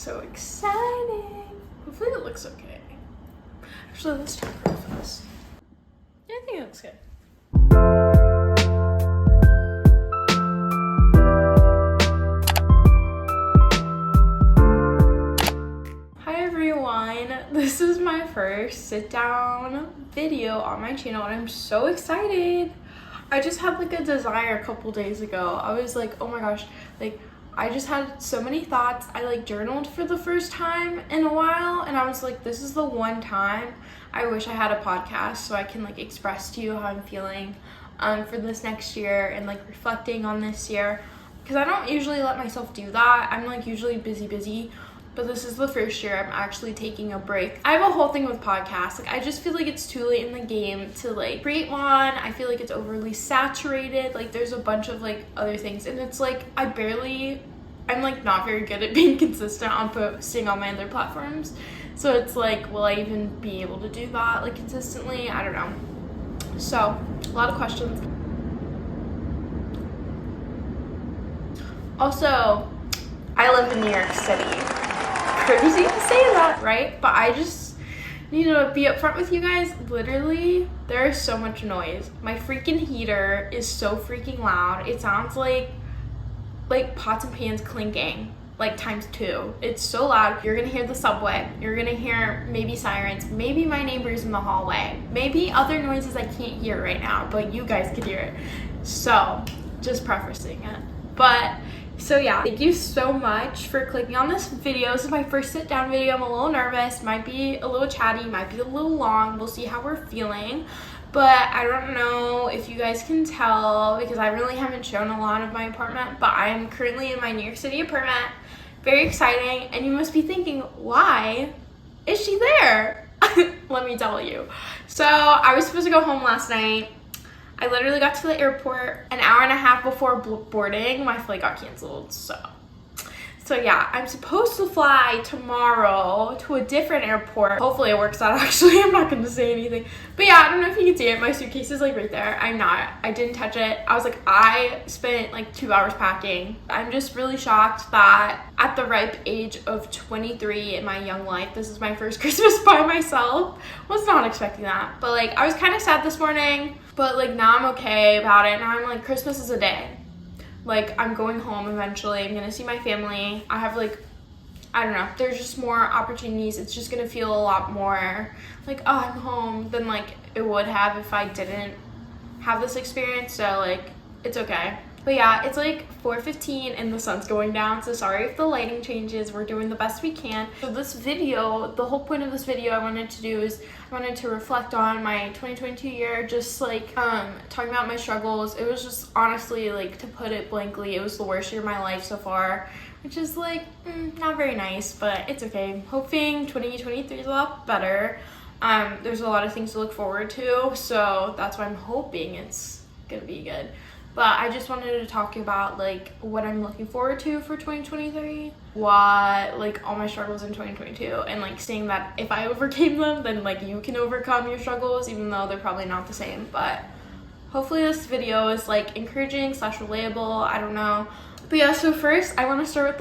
so exciting. Hopefully it looks okay. Actually, let's check real fast. Yeah, I think it looks good. Hi everyone, this is my first sit down video on my channel and I'm so excited. I just had like a desire a couple days ago. I was like, oh my gosh, like I just had so many thoughts. I like journaled for the first time in a while and I was like, this is the one time I wish I had a podcast so I can like express to you how I'm feeling for this next year and like reflecting on this year, because I don't usually let myself do that. I'm like usually busy, but this is the first year I'm actually taking a break. I have a whole thing with podcasts. Like I just feel like it's too late in the game to like create one. I feel like it's overly saturated. Like there's a bunch of like other things and it's like I'm like not very good at being consistent on posting on my other platforms. So it's like, will I even be able to do that like consistently? I don't know. So a lot of questions. Also, I live in New York City. Crazy to say that, right? But I just need to be upfront with you guys. Literally, there is so much noise. My freaking heater is so freaking loud. It sounds like pots and pans clinking, like times 2. It's so loud. You're gonna hear the subway. You're gonna hear maybe sirens, maybe my neighbors in the hallway, maybe other noises I can't hear right now, but you guys could hear it. So, just prefacing it. But so yeah, thank you so much for clicking on this video. This is my first sit down video. I'm a little nervous, might be a little chatty, might be a little long. We'll see how we're feeling. But I don't know if you guys can tell because I really haven't shown a lot of my apartment, but I am currently in my New York City apartment. Very exciting. And you must be thinking, why is she there? Let me tell you. So I was supposed to go home last night. I literally got to the airport an hour and a half before boarding. My flight got canceled, so yeah, I'm supposed to fly tomorrow to a different airport. Hopefully it works out actually. I'm not gonna say anything. But yeah, I don't know if you can see it. My suitcase is like right there. I didn't touch it. I was like, I spent like 2 hours packing. I'm just really shocked that at the ripe age of 23 in my young life, this is my first Christmas by myself. Was not expecting that. But like, I was kind of sad this morning, but like now I'm okay about it. Now I'm like, Christmas is a day. Like, I'm going home eventually. I'm gonna see my family. I have like, I don't know, there's just more opportunities. It's just gonna feel a lot more like, oh, I'm home than like it would have if I didn't have this experience. So like, it's okay. But yeah, it's like 4:15 and the sun's going down. So sorry if the lighting changes. We're doing the best we can. So this video, the whole point of this video I wanted to do is I wanted to reflect on my 2022 year, just like talking about my struggles. It was just honestly, like, to put it blankly, it was the worst year of my life so far, which is like not very nice, but it's okay. I'm hoping 2023 is a lot better. There's a lot of things to look forward to, so that's why I'm hoping it's gonna be good. But I just wanted to talk about like what I'm looking forward to for 2023, what like all my struggles in 2022, and like saying that if I overcame them, then like you can overcome your struggles, even though they're probably not the same. But hopefully this video is like encouraging / relatable. I don't know. But yeah, so first I want to start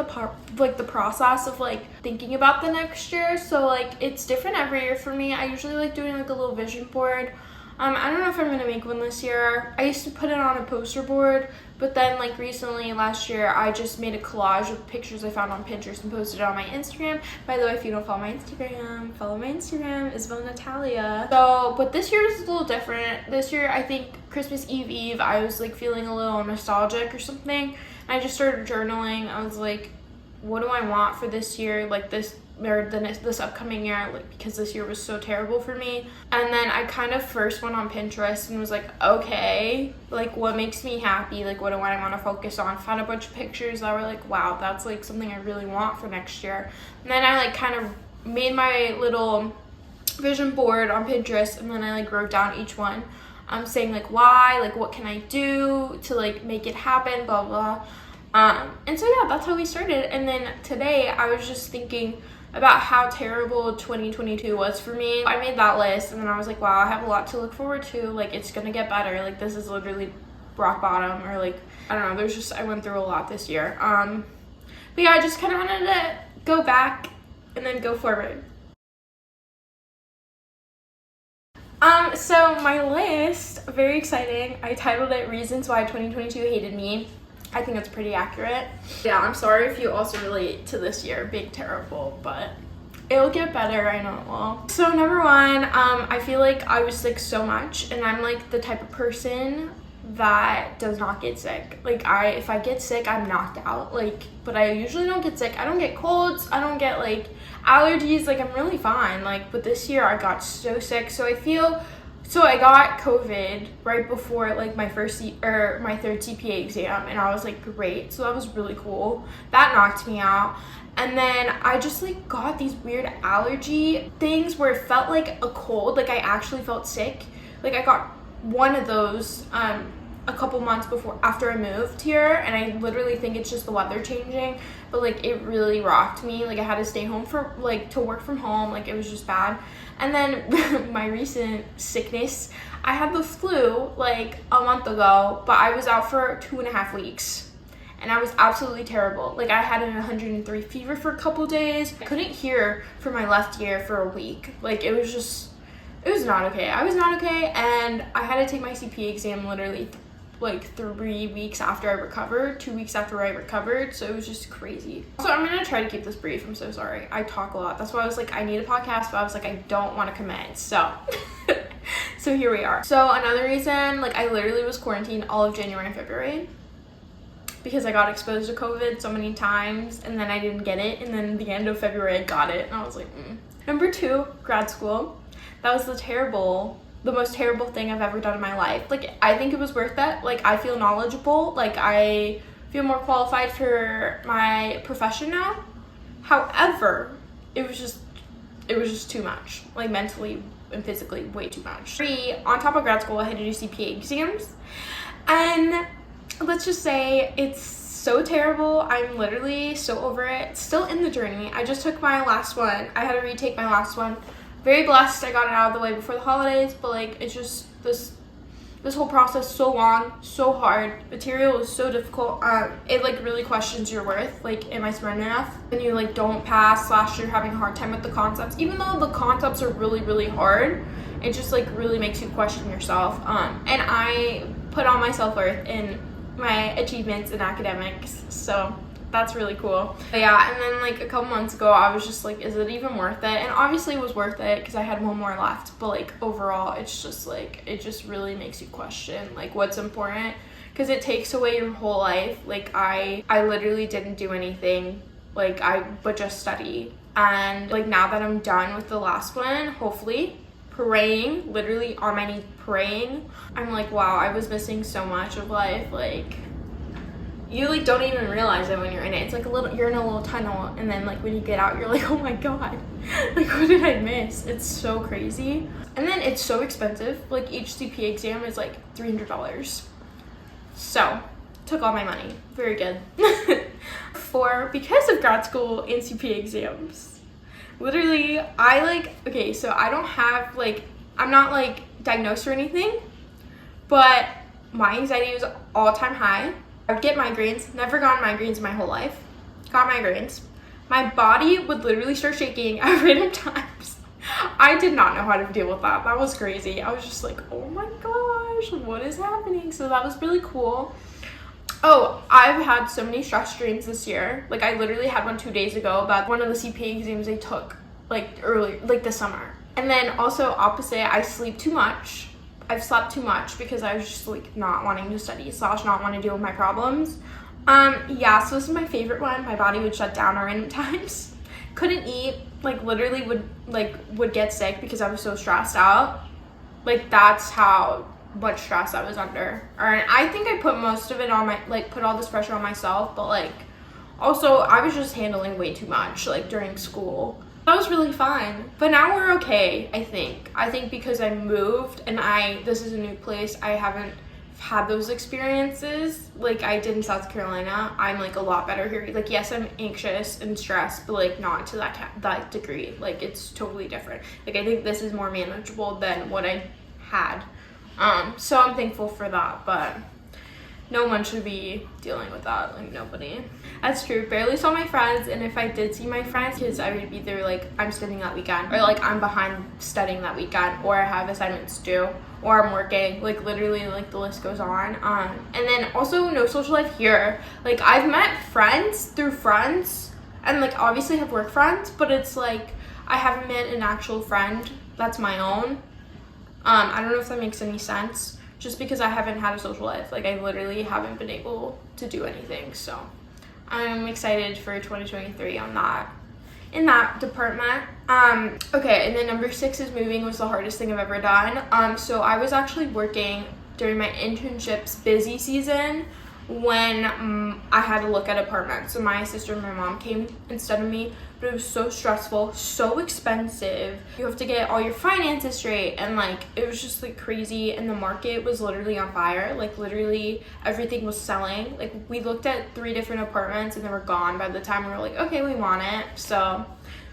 with the process of like thinking about the next year. So like it's different every year for me. I usually like doing like a little vision board. I don't know if I'm gonna make one this year. I used to put it on a poster board, but then like recently last year I just made a collage of pictures I found on Pinterest and posted it on my Instagram. By the way, if you don't follow my Instagram, Isabella Natalia. So, but this year is a little different. This year I think Christmas Eve I was like feeling a little nostalgic or something. I just started journaling. I was like, what do I want for this year? Like this upcoming year, like, because this year was so terrible for me. And then I kind of first went on Pinterest and was like, okay, like what makes me happy, like what do I want to focus on. Found a bunch of pictures that were like, wow, that's like something I really want for next year. And then I like kind of made my little vision board on Pinterest, and then I like wrote down each one. I'm saying like why, like what can I do to like make it happen, blah blah. And so yeah, that's how we started. And then today I was just thinking about how terrible 2022 was for me. I made that list and then I was like, wow, I have a lot to look forward to. Like, it's gonna get better. Like, this is literally rock bottom, or like, I don't know, I went through a lot this year. But yeah, I just kind of wanted to go back and then go forward. So my list, very exciting. I titled it Reasons Why 2022 Hated Me. I think that's pretty accurate. Yeah, I'm sorry if you also relate to this year being terrible, but it'll get better, I know it will. So number one, I feel like I was sick so much, and I'm like the type of person that does not get sick. Like if I get sick, I'm knocked out. Like, but I usually don't get sick. I don't get colds. I don't get like allergies. Like I'm really fine. Like, but this year I got so sick. So I got COVID right before like my third CPA exam, and I was like, great. So that was really cool. That knocked me out. And then I just like got these weird allergy things where it felt like a cold. Like I actually felt sick. Like I got one of those a couple months after I moved here, and I literally think it's just the weather changing, but like it really rocked me. Like I had to stay home to work from home. Like it was just bad. And then my recent sickness, I had the flu like a month ago, but I was out for 2.5 weeks, and I was absolutely terrible. Like I had an 103 fever for a couple days. I couldn't hear for my left ear for a week. Like it was not okay. I was not okay, and I had to take my CPA exam literally like 3 weeks after I recovered, 2 weeks after I recovered, so it was just crazy. So I'm gonna try to keep this brief. I'm so sorry. I talk a lot. That's why I was like, I need a podcast, but I was like, I don't want to commit. So so here we are. So another reason, like I literally was quarantined all of January and February because I got exposed to COVID so many times, and then I didn't get it, and then at the end of February I got it, and I was like, Number two, grad school. That was the most terrible thing I've ever done in my life. Like, I think it was worth it. Like, I feel knowledgeable. Like, I feel more qualified for my profession now. However, it was just too much. Like, mentally and physically, way too much. On top of grad school, I had to do CPA exams. And let's just say it's so terrible. I'm literally so over it. Still in the journey. I just took my last one. I had to retake my last one. Very blessed I got it out of the way before the holidays, but like it's just this whole process so long, so hard. Material is so difficult. It like really questions your worth. Like, am I smart enough? When you like don't pass / you're having a hard time with the concepts, even though the concepts are really, really hard, it just like really makes you question yourself. And I put all my self-worth in my achievements in academics, so that's really cool. But yeah, and then like a couple months ago, I was just like, is it even worth it? And obviously it was worth it because I had one more left, but like overall, it's just like, it just really makes you question like what's important, because it takes away your whole life. Like I literally didn't do anything, like but just study. And like now that I'm done with the last one, hopefully, praying, literally on my knees praying, I'm like, wow, I was missing so much of life. Like, you like don't even realize it when you're in it. It's like you're in a little tunnel, and then like when you get out, you're like, oh my god, like what did I miss? It's so crazy. And then it's so expensive. Like each CPA exam is like $300. So took all my money. Very good. Because of grad school and CPA exams, literally so I don't have like, I'm not like diagnosed or anything, but my anxiety was all-time high. I would get migraines. Never gotten migraines in my whole life. Got migraines. My body would literally start shaking at random times. I did not know how to deal with that. That was crazy. I was just like, oh my gosh, what is happening? So that was really cool. Oh, I've had so many stress dreams this year. Like I literally had one 2 days ago about one of the CPA exams I took like early, like this summer. And then also opposite, I sleep too much. I've slept too much because I was just like not wanting to study / not want to deal with my problems. Yeah, so this is my favorite one. My body would shut down at random times. Couldn't eat, like literally would get sick because I was so stressed out. Like that's how much stress I was under. And I think I put most of it on put all this pressure on myself, but like also I was just handling way too much like during school. That was really fine, but now we're okay. I think because I moved and this is a new place, I haven't had those experiences like I did in South Carolina. I'm like a lot better here. Like yes, I'm anxious and stressed, but like not to that degree. Like it's totally different. Like I think this is more manageable than what I had. So I'm thankful for that. But no one should be dealing with that, like nobody. That's true. Barely saw my friends, and if I did see my friends, because I would be either like I'm studying that weekend, or like I'm behind studying that weekend, or I have assignments due, or I'm working, like literally, like the list goes on. And then also no social life here. Like I've met friends through friends, and like obviously have work friends, but it's like I haven't met an actual friend that's my own. I don't know if that makes any sense, just because I haven't had a social life. Like I literally haven't been able to do anything, so I'm excited for 2023 on that, in that department. Okay, and then number 6 is moving was the hardest thing I've ever done. So I was actually working during my internship's busy season when I had to look at apartments. So my sister and my mom came instead of me, but it was so stressful, so expensive. You have to get all your finances straight, and like it was just like crazy, and the market was literally on fire. Like literally everything was selling. Like we looked at 3 different apartments and they were gone by the time we were like, okay, we want it. So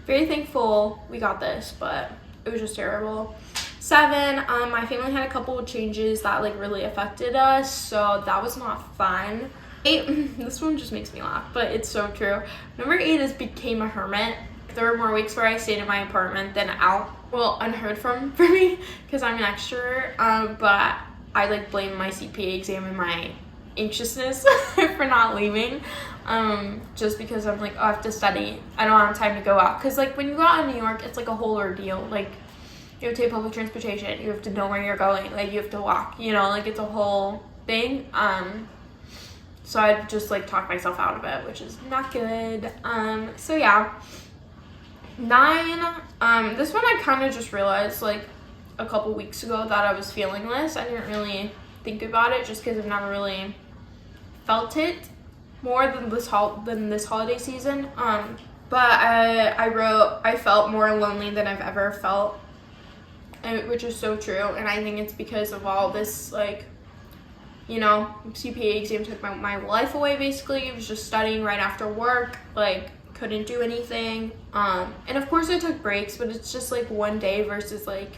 very thankful we got this, but it was just terrible. 7, my family had a couple of changes that like really affected us, so that was not fun. 8, this one just makes me laugh, but it's so true. Number 8 is became a hermit. There were more weeks where I stayed in my apartment than out. Well, unheard from for me, because I'm an extrovert, but I like blame my CPA exam and my anxiousness for not leaving, just because I'm like, oh, I have to study, I don't have time to go out, because like when you go out in New York, it's like a whole ordeal. Like you have to take public transportation, you have to know where you're going, like you have to walk, you know, like it's a whole thing. So I'd just like talk myself out of it, which is not good. So yeah. 9, this one I kind of just realized like a couple weeks ago that I was feeling this. I didn't really think about it just because I've never really felt it more than this holiday season. But I wrote, I felt more lonely than I've ever felt, which is so true. And I think it's because of all this, like, you know, CPA exam took my life away basically. I was just studying right after work, like couldn't do anything. And of course I took breaks, but it's just like one day versus like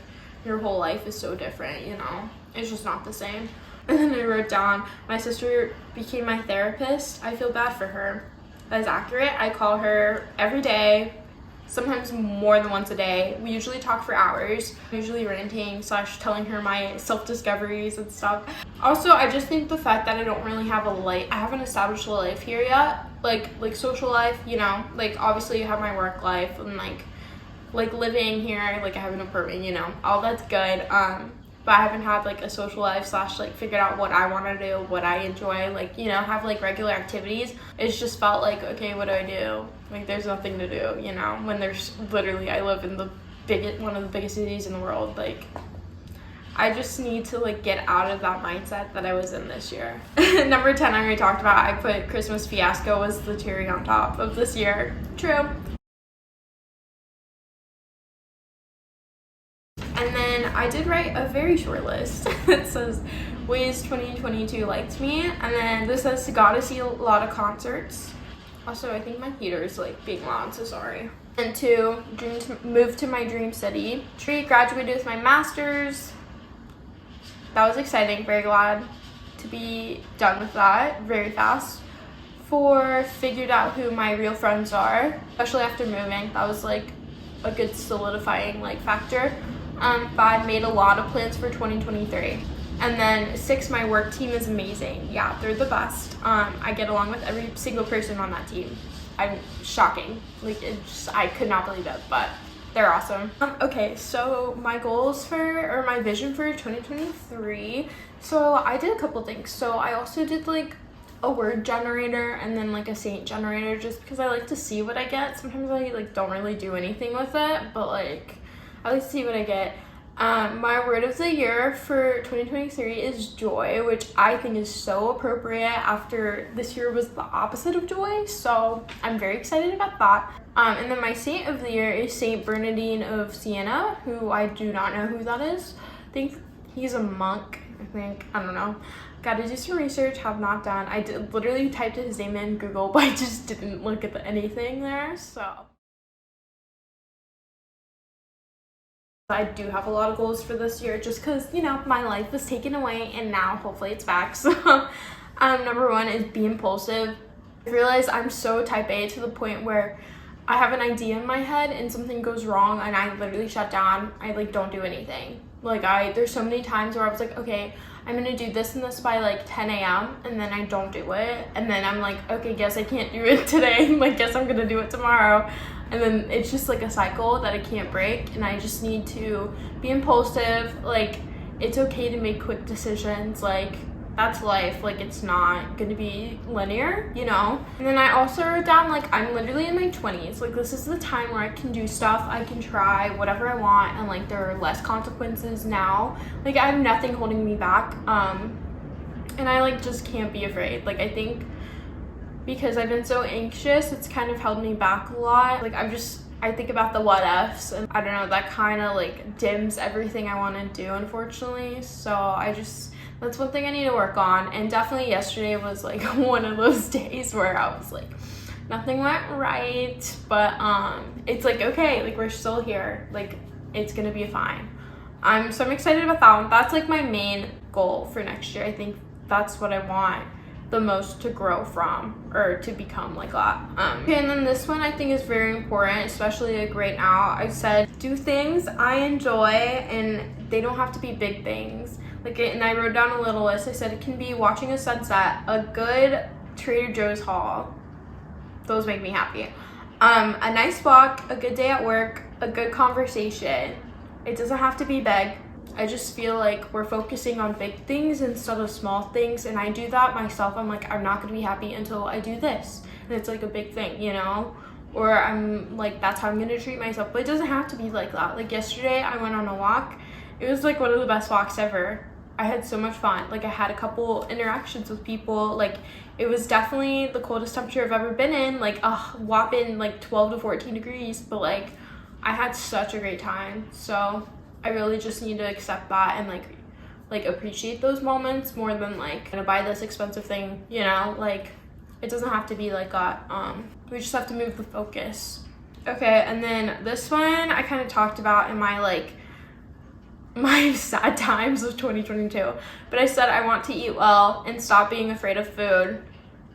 your whole life is so different, you know, it's just not the same. And then I wrote down, my sister became my therapist. I feel bad for her. That is accurate. I call her every day, sometimes more than once a day. We usually talk for hours, usually ranting / telling her my self-discoveries and stuff. Also, I just think the fact that I don't really have a life, I haven't established a life here yet, like social life, you know, like obviously I have my work life and like living here, like I have an apartment, you know, all that's good. But I haven't had like a social life / like figured out what I want to do, what I enjoy, like, you know, have like regular activities. It's just felt like, okay, what do I do? Like there's nothing to do, you know, when there's literally, I live in one of the biggest cities in the world. Like I just need to like get out of that mindset that I was in this year. Number 10, I already talked about. I put Christmas fiasco was the cherry on top of this year. True. And then I did write a very short list. It says ways 2022 liked me, and then this says got to see a lot of concerts. Also, I think my heater is like being loud, so sorry. And 2, move to my dream city. 3, graduated with my master's. That was exciting. Very glad to be done with that very fast. 4, figured out who my real friends are, especially after moving. That was like a good solidifying like factor. 5, made a lot of plans for 2023. And then 6, my work team is amazing. Yeah, they're the best. I get along with every single person on that team. I'm shocking. Like, I could not believe it, but they're awesome. Okay, so my goals or my vision for 2023. So I did a couple things. So I also did like a word generator and then like a saint generator, just because I like to see what I get. Sometimes I like don't really do anything with it, but like I like to see what I get. My word of the year for 2023 is joy, which I think is so appropriate after this year was the opposite of joy. So I'm very excited about that. And then my saint of the year is Saint Bernardine of Siena, who I do not know who that is. I think he's a monk. I don't know. Got to do some research, have not done. I literally typed his name in Google, but I just didn't look at anything there, so. I do have a lot of goals for this year just because, you know, my life was taken away and now hopefully it's back. So Number one is be impulsive. I realize I'm so type A to the point where I have an idea in my head and something goes wrong and I literally shut down. I like don't do anything. Like there's so many times where I was like, okay, I'm gonna do this and this by like 10 a.m. and then I don't do it. And then I'm like, okay, guess I can't do it today. Like, guess I'm gonna do it tomorrow. And then it's just like a cycle that I can't break. And I just need to be impulsive. Like, it's okay to make quick decisions. Like, that's life. Like, it's not gonna be linear, you know? And then I also wrote down, like, I'm literally in my 20s. Like, this is the time where I can do stuff, I can try whatever I want, and like there are less consequences now. Like, I have nothing holding me back. And I like just can't be afraid. Like, I think because I've been so anxious, it's kind of held me back a lot. Like, I think about the what ifs, and I don't know, that kind of like dims everything I want to do, unfortunately. So that's one thing I need to work on. And definitely yesterday was like one of those days where I was like, nothing went right, but it's like, okay, like we're still here, like it's gonna be fine. I'm excited about that one. That's like my main goal for next year. I think that's what I want the most to grow from, or to become like that. Okay, and then this one I think is very important, especially like right now. I said do things I enjoy, and they don't have to be big things. Like, and I wrote down a little list. I said it can be watching a sunset, a good Trader Joe's haul. Those make me happy. A nice walk, a good day at work, a good conversation. It doesn't have to be big. I just feel like we're focusing on big things instead of small things, and I do that myself. I'm like, I'm not gonna be happy until I do this, and it's like a big thing, you know? Or I'm like, that's how I'm gonna treat myself. But it doesn't have to be like that. Like yesterday I went on a walk. It was like one of the best walks ever. I had so much fun. Like, I had a couple interactions with people. Like, it was definitely the coldest temperature I've ever been in, like a whopping like 12 to 14 degrees, but like I had such a great time. So I really just need to accept that and like appreciate those moments more than like gonna buy this expensive thing, you know? Like, it doesn't have to be like that. We just have to move the focus. Okay, and then this one I kind of talked about in my sad times of 2022, but I said I want to eat well and stop being afraid of food.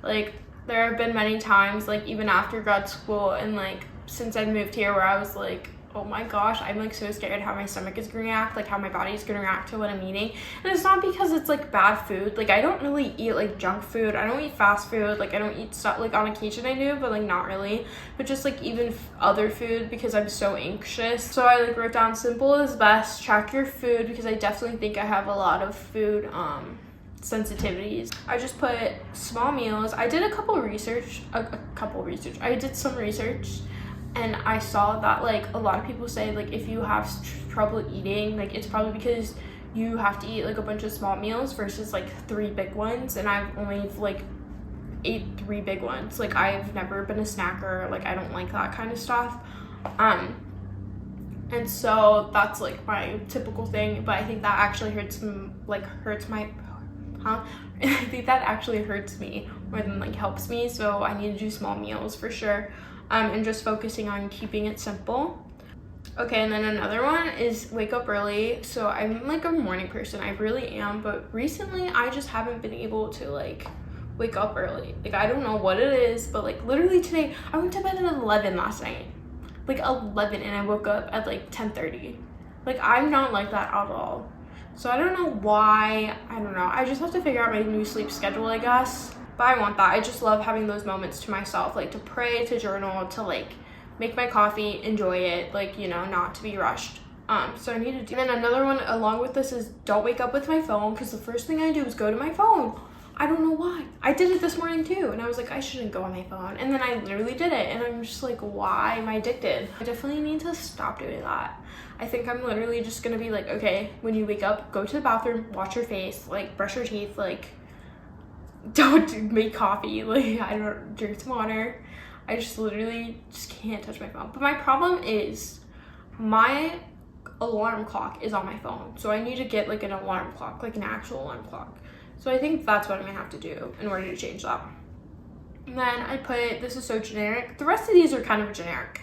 Like, there have been many times, like even after grad school and like since I moved here, where I was like, oh my gosh, I'm like so scared how my stomach is gonna react, like how my body is gonna react to what I'm eating. And it's not because it's like bad food. Like, I don't really eat like junk food. I don't eat fast food. Like, I don't eat stuff, like on occasion I do, but like not really. But just like even other food, because I'm so anxious. So I like wrote down simple is best, track your food, because I definitely think I have a lot of food sensitivities. I just put small meals. I did I did some research, and I saw that like a lot of people say like if you have trouble eating, like it's probably because you have to eat like a bunch of small meals versus like 3 big ones. And I've only like ate 3 big ones. Like, I've never been a snacker. Like, I don't like that kind of stuff. And so that's like my typical thing. But I think that actually hurts I think that actually hurts me more than like helps me. So I need to do small meals for sure. And just focusing on keeping it simple. Okay, and then another one is wake up early. So I'm like a morning person, I really am, but recently I just haven't been able to like wake up early. Like, I don't know what it is, but like literally today I went to bed at 11 last night, like 11, and I woke up at like 10:30. Like, I'm not like that at all. So I don't know why. I don't know, I just have to figure out my new sleep schedule, I guess. But I want that. I just love having those moments to myself, like to pray, to journal, to like make my coffee, enjoy it, like, you know, not to be rushed. So I need to do. And then another one along with this is don't wake up with my phone, because the first thing I do is go to my phone. I don't know why. I did it this morning too, and I was like, I shouldn't go on my phone. And then I literally did it, and I'm just like, why am I addicted? I definitely need to stop doing that. I think I'm literally just gonna be like, okay, when you wake up, go to the bathroom, wash your face, like brush your teeth, like don't make coffee, like I don't drink some water. I just literally just can't touch my phone. But my problem is my alarm clock is on my phone, so I need to get like an alarm clock, like an actual alarm clock. So I think that's what I'm gonna have to do in order to change that. And then I put, this is so generic, the rest of these are kind of generic,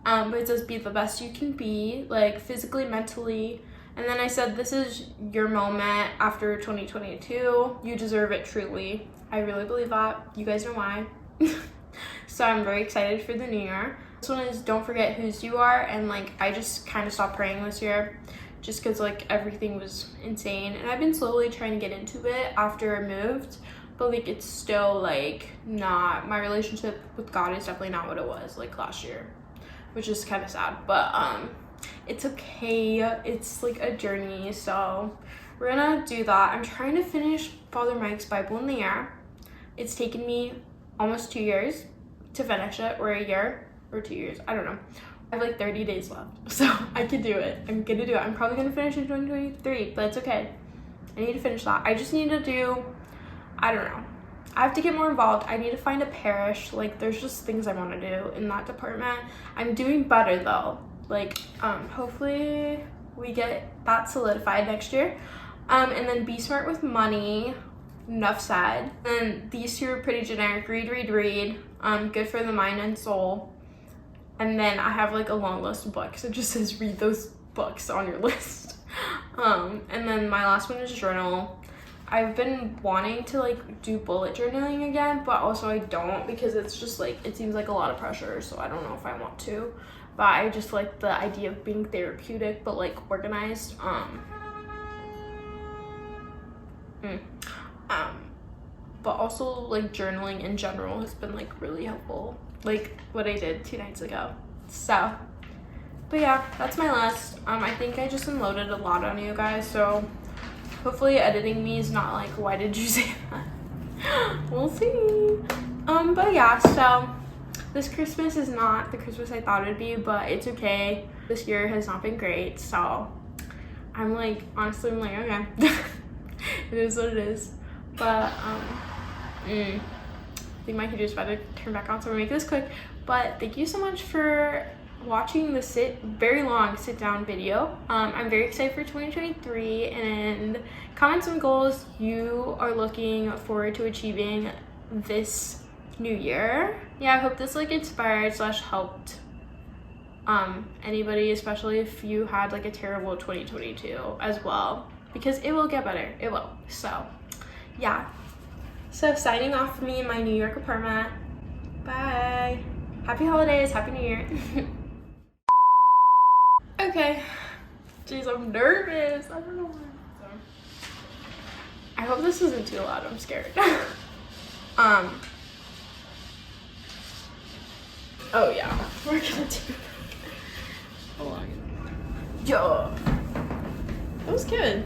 but it says be the best you can be, like physically, mentally. And then I said, this is your moment after 2022. You deserve it truly. I really believe that. You guys know why. So I'm very excited for the new year. This one is don't forget whose you are, and like I just kind of stopped praying this year just because like everything was insane, and I've been slowly trying to get into it after I moved, but like it's still like not, my relationship with God is definitely not what it was like last year, which is kind of sad, but it's okay. It's like a journey, so we're gonna do that. I'm trying to finish Father Mike's Bible in the Year. It's taken me almost 2 years to finish it, or a year or 2 years, I don't know. I have like 30 days left, so I can do it. I'm gonna do it. I'm probably gonna finish in 2023, but it's okay. I need to finish that. I just need to do, I don't know, I have to get more involved. I need to find a parish. Like there's just things I want to do in that department. I'm doing better though. Like hopefully we get that solidified next year. And then be smart with money. Enough said. And these two are pretty generic. Read, read, read. Good for the mind and soul. And then I have like a long list of books. It just says read those books on your list. And then my last one is journal. I've been wanting to like do bullet journaling again, but also I don't, because it's just like, it seems like a lot of pressure, so I don't know if I want to. But I just like the idea of being therapeutic but like organized. But also like journaling in general has been like really helpful, like what I did 2 nights ago. So but yeah, that's my list. I think I just unloaded a lot on you guys, so hopefully editing me is not like, why did you say that? We'll see. But yeah, so this Christmas is not the Christmas I thought it'd be, but it's okay. This year has not been great, so I'm like, honestly, I'm like, okay. It is what it is. But I think my computer's about to turn back on, so I'm gonna make this quick. But thank you so much for watching this very long sit down video. I'm very excited for 2023, and comment some goals you are looking forward to achieving this new year. Yeah, I hope this like inspired / helped anybody, especially if you had like a terrible 2022 as well, because it will get better. It will. So yeah, so signing off for me in my New York apartment. Bye. Happy holidays. Happy New Year. Okay. Jeez, I'm nervous. I don't know why. I hope this isn't too loud. I'm scared. Oh yeah, we're gonna do. Hold on. Yo, that was good.